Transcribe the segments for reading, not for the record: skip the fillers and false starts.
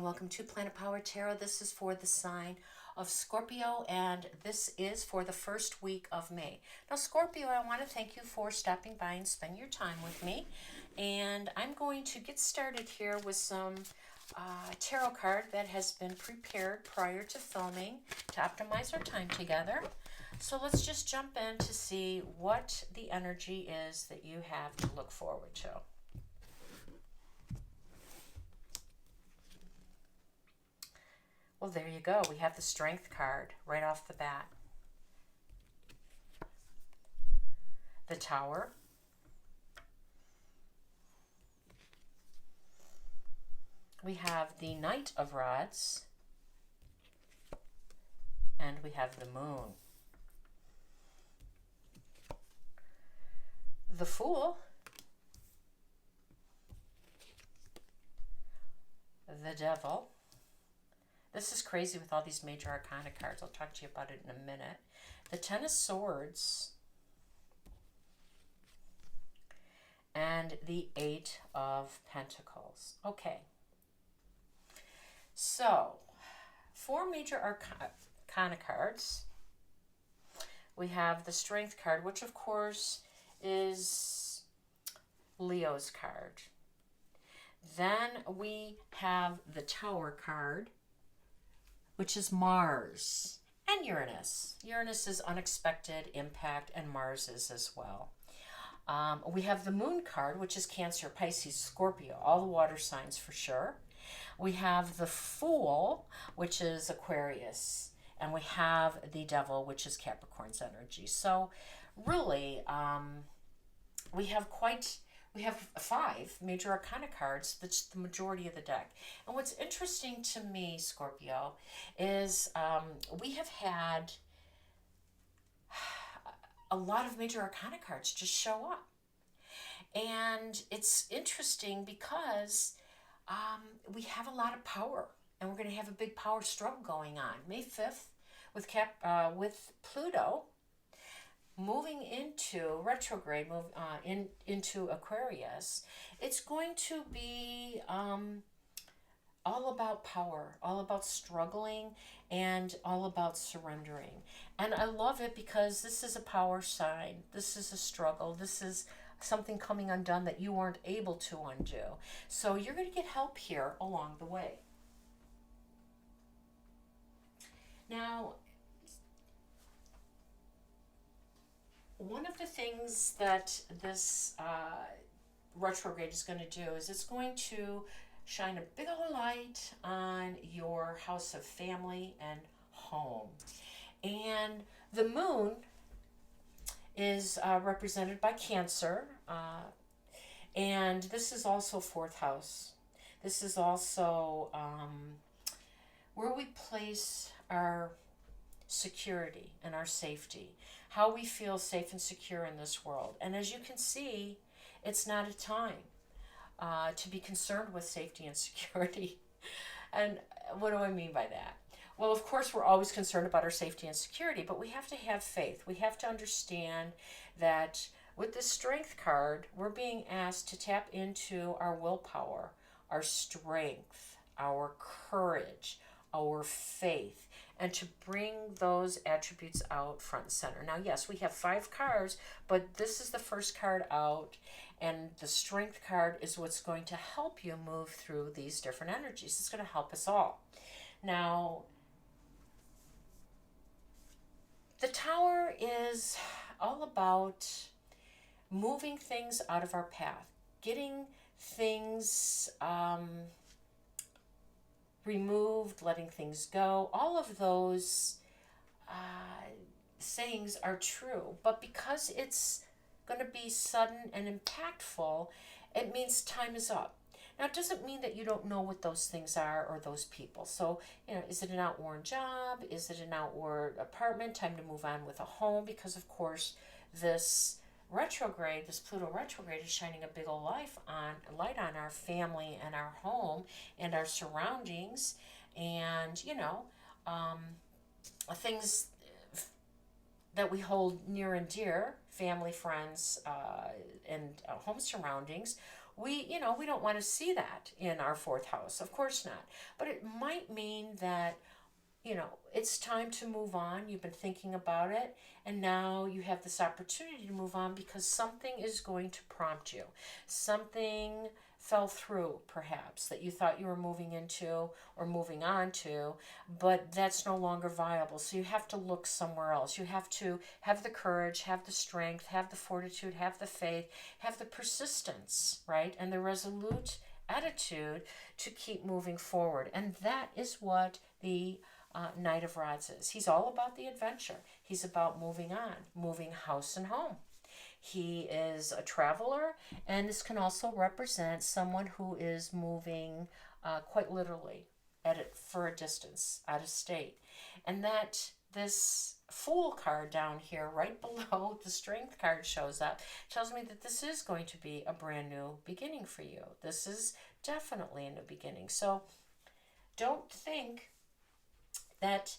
welcome to Planet Power Tarot. This is for the sign of Scorpio, and this is for the first week of May. Now, Scorpio, I want to thank you for stopping by and spending your time with me. And I'm going to get started here with some tarot card that has been prepared prior to filming to optimize our time together. So let's just jump in to see what the energy is that you have to look forward to. Well, there you go. We have the Strength card right off the bat. The Tower. We have the Knight of Rods. And we have the Moon. The Fool. The Devil. This is crazy with all these major arcana cards. I'll talk to you about it in a minute. The Ten of Swords. And the Eight of Pentacles. Okay. So, four major arcana cards. We have the Strength card, which of course is Leo's card. Then we have the Tower card, which is Mars and Uranus. Uranus is unexpected impact, and Mars is as well. We have the Moon card, which is Cancer, Pisces, Scorpio, all the water signs for sure. We have the Fool, which is Aquarius, and we have the Devil, which is Capricorn's energy. So really, we have five major arcana cards. That's the majority of the deck. And what's interesting to me, Scorpio, is we have had a lot of major arcana cards just show up. And it's interesting because we have a lot of power, and we're going to have a big power struggle going on. May 5th with Pluto moving into retrograde, into Aquarius. It's going to be all about power, all about struggling, and all about surrendering. And I love it because this is a power sign. This is a struggle. This is something coming undone that you weren't able to undo. So you're going to get help here along the way. Now, one of the things that this retrograde is going to do is it's going to shine a big old light on your house of family and home. And the Moon is represented by Cancer, and this is also 4th house. This is also where we place our security and our safety, how we feel safe and secure in this world. And as you can see, it's not a time to be concerned with safety and security. And what do I mean by that? Well, of course, we're always concerned about our safety and security, but we have to have faith. We have to understand that with this Strength card, we're being asked to tap into our willpower, our strength, our courage, our faith, and to bring those attributes out front and center. Now, yes, we have 5 cards, but this is the first card out, and the Strength card is what's going to help you move through these different energies. It's going to help us all. Now, the Tower is all about moving things out of our path, getting things removed, letting things go. All of those sayings are true, but because it's going to be sudden and impactful, it means time is up. Now, it doesn't mean that you don't know what those things are or those people. So, is it an outworn job? Is it an outward apartment? Time to move on with a home? Because, of course, this retrograde, this Pluto retrograde is shining a big old light on our family and our home and our surroundings, and, things that we hold near and dear, family, friends, and home surroundings, we don't want to see that in our fourth house. Of course not. But it might mean that, it's time to move on. You've been thinking about it, and now you have this opportunity to move on because something is going to prompt you. Something fell through, perhaps, that you thought you were moving into or moving on to, but that's no longer viable. So you have to look somewhere else. You have to have the courage, have the strength, have the fortitude, have the faith, have the persistence, right? And the resolute attitude to keep moving forward. And that is what the Knight of Rods is. He's all about the adventure. He's about moving on, moving house and home. He is a traveler, and this can also represent someone who is moving quite literally for a distance, out of state. And that this Fool card down here, right below the Strength card shows up, tells me that this is going to be a brand new beginning for you. This is definitely a new beginning. So don't think that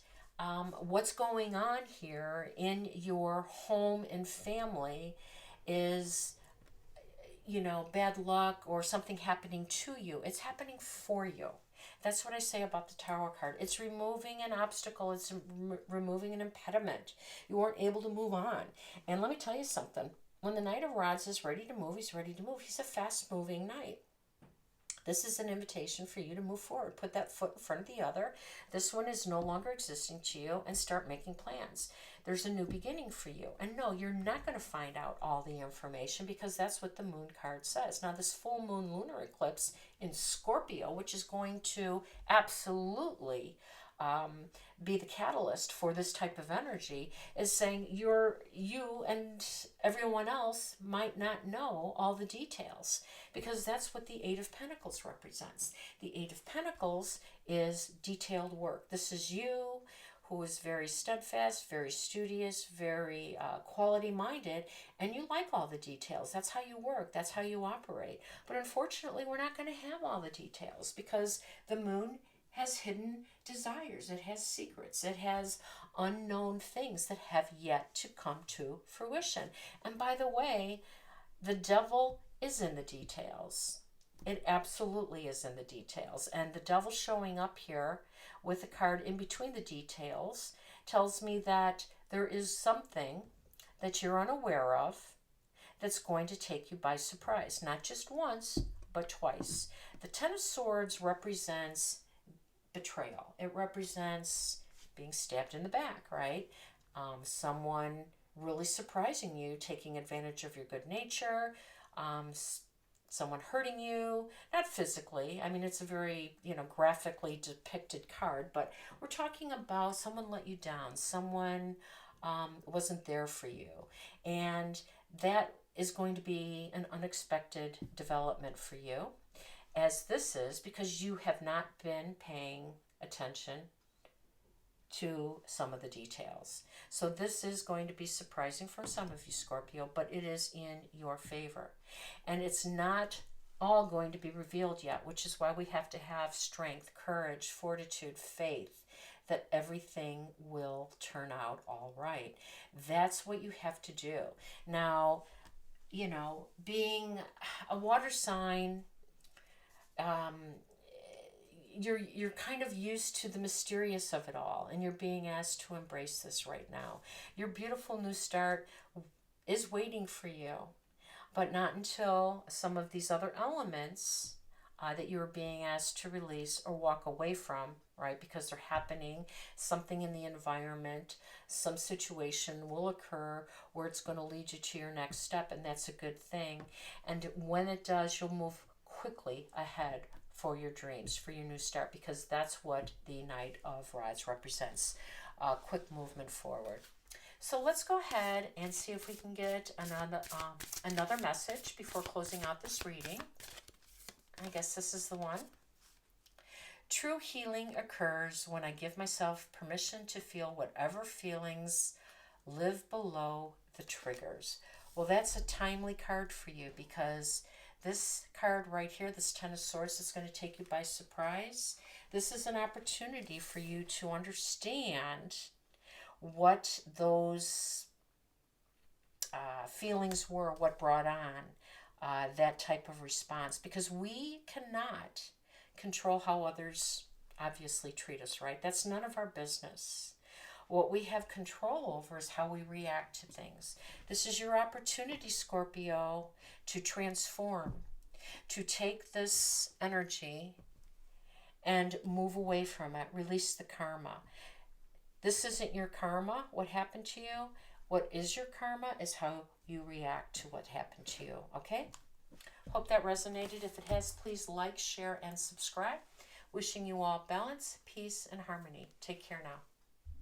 what's going on here in your home and family is, bad luck or something happening to you. It's happening for you. That's what I say about the Tower card. It's removing an obstacle. It's removing an impediment. You weren't able to move on. And let me tell you something. When the Knight of Rods is ready to move, he's ready to move. He's a fast-moving knight. This is an invitation for you to move forward. Put that foot in front of the other. This one is no longer existing to you, and start making plans. There's a new beginning for you. And no, you're not going to find out all the information because that's what the Moon card says. Now, this full moon lunar eclipse in Scorpio, which is going to absolutely be the catalyst for this type of energy, is saying you and everyone else might not know all the details, because that's what the Eight of Pentacles represents. The Eight of Pentacles is detailed work. This is you who is very steadfast, very studious, very quality-minded, and you like all the details. That's how you work. That's how you operate. But unfortunately, we're not going to have all the details because the moon has hidden desires. It has secrets. It has unknown things that have yet to come to fruition. And by the way, the devil is in the details. It absolutely is in the details. And the devil showing up here with a card in between the details tells me that there is something that you're unaware of that's going to take you by surprise. Not just once, but twice. The Ten of Swords represents betrayal. It represents being stabbed in the back, right? Someone really surprising you, taking advantage of your good nature, someone hurting you, not physically. I mean, it's a very, graphically depicted card, but we're talking about someone let you down, someone wasn't there for you. And that is going to be an unexpected development for you, as this is, because you have not been paying attention to some of the details. So this is going to be surprising for some of you, Scorpio, but it is in your favor. And it's not all going to be revealed yet, which is why we have to have strength, courage, fortitude, faith, that everything will turn out all right. That's what you have to do. Now, being a water sign, you're kind of used to the mysterious of it all, and you're being asked to embrace this right now. Your beautiful new start is waiting for you, but not until some of these other elements that you're being asked to release or walk away from, right? Because they're happening, something in the environment, some situation will occur where it's going to lead you to your next step, and that's a good thing. And when it does, you'll move quickly ahead for your dreams, for your new start, because that's what the Knight of Rods represents, quick movement forward. So let's go ahead and see if we can get another message before closing out this reading. I guess this is the one. True healing occurs when I give myself permission to feel whatever feelings live below the triggers. Well, that's a timely card for you, because this card right here, this Ten of Swords, is going to take you by surprise. This is an opportunity for you to understand what those feelings were, what brought on that type of response, because we cannot control how others obviously treat us, right? That's none of our business. What we have control over is how we react to things. This is your opportunity, Scorpio, to transform, to take this energy and move away from it, release the karma. This isn't your karma, what happened to you. What is your karma is how you react to what happened to you, okay? Hope that resonated. If it has, please like, share, and subscribe. Wishing you all balance, peace, and harmony. Take care now.